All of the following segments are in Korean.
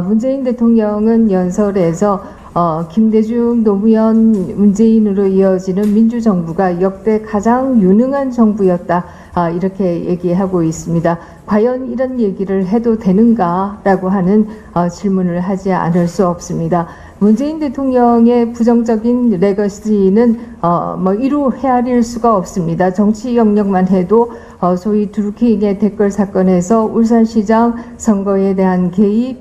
문재인 대통령은 연설에서 김대중, 노무현, 문재인으로 이어지는 민주정부가 역대 가장 유능한 정부였다. 이렇게 얘기하고 있습니다. 과연 이런 얘기를 해도 되는가라고 하는 질문을 하지 않을 수 없습니다. 문재인 대통령의 부정적인 레거시는 이루 헤아릴 수가 없습니다. 정치 영역만 해도 소위 드루킹의 댓글 사건에서 울산시장 선거에 대한 개입,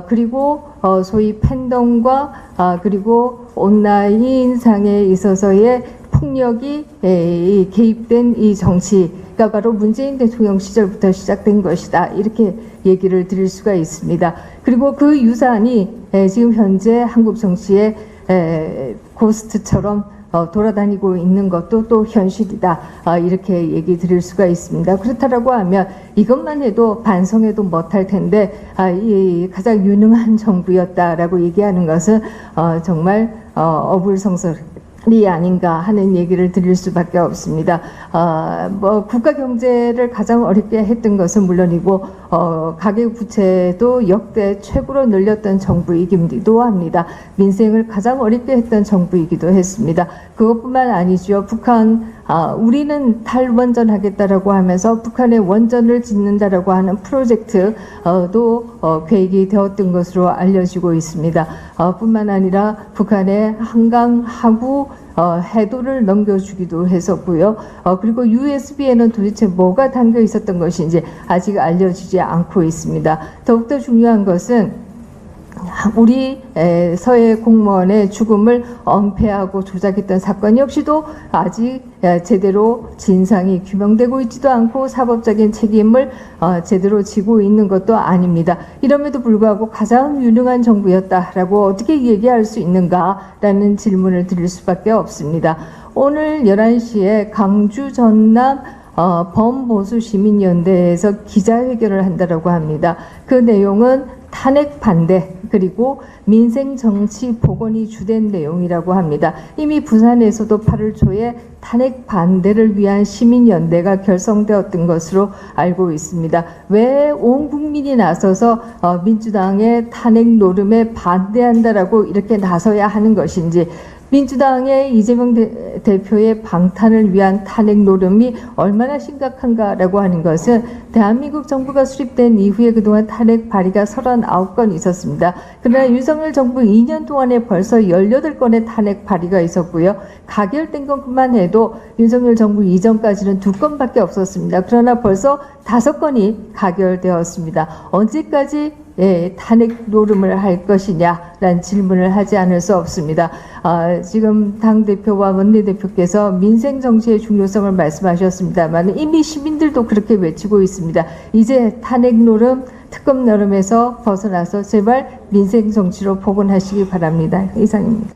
그리고 소위 팬덤과 그리고 온라인상에 있어서의 폭력이 개입된 이 정치가 바로 문재인 대통령 시절부터 시작된 것이다. 이렇게 얘기를 드릴 수가 있습니다. 그리고 그 유산이 지금 현재 한국 정치의 고스트처럼 돌아다니고 있는 것도 또 현실이다. 이렇게 얘기 드릴 수가 있습니다. 그렇다라고 하면 이것만 해도 반성해도 못할 텐데 이 가장 유능한 정부였다라고 얘기하는 것은 정말 어불성설이 아닌가 하는 얘기를 드릴 수밖에 없습니다. 국가 경제를 가장 어렵게 했던 것은 물론이고 가계부채도 역대 최고로 늘렸던 정부이기도 합니다. 민생을 가장 어렵게 했던 정부이기도 했습니다. 그것뿐만 아니죠. 우리는 탈원전하겠다라고 하면서 북한의 원전을 짓는다라고 하는 프로젝트도 계획이 되었던 것으로 알려지고 있습니다. 뿐만 아니라 북한의 한강, 하구, 해도를 넘겨주기도 했었고요. 그리고 USB에는 도대체 뭐가 담겨 있었던 것인지 아직 알려지지 않고 있습니다. 더욱더 중요한 것은 우리 서해 공무원의 죽음을 은폐하고 조작했던 사건 역시도 아직 제대로 진상이 규명되고 있지도 않고 사법적인 책임을 제대로 지고 있는 것도 아닙니다. 이럼에도 불구하고 가장 유능한 정부였다라고 어떻게 얘기할 수 있는가라는 질문을 드릴 수밖에 없습니다. 오늘 11시에 강주 전남 범보수 시민연대에서 기자회견을 한다라고 합니다. 그 내용은 탄핵 반대 그리고 민생 정치 복원이 주된 내용이라고 합니다. 이미 부산에서도 8월 초에 탄핵 반대를 위한 시민연대가 결성되었던 것으로 알고 있습니다. 왜 온 국민이 나서서 민주당의 탄핵 노름에 반대한다라고 이렇게 나서야 하는 것인지, 민주당의 이재명 대표의 방탄을 위한 탄핵 노름이 얼마나 심각한가라고 하는 것은 대한민국 정부가 수립된 이후에 그동안 탄핵 발의가 39건 있었습니다. 그러나 윤석열 정부 2년 동안에 벌써 18건의 탄핵 발의가 있었고요. 가결된 것만 해도 윤석열 정부 이전까지는 2건밖에 없었습니다. 그러나 벌써 5건이 가결되었습니다. 언제까지 탄핵 노름을 할 것이냐라는 질문을 하지 않을 수 없습니다. 지금 당대표와 원내대표께서 민생 정치의 중요성을 말씀하셨습니다만 이미 시민들도 그렇게 외치고 있습니다. 이제 탄핵 노름, 특검 노름에서 벗어나서 제발 민생 정치로 복원하시기 바랍니다. 이상입니다.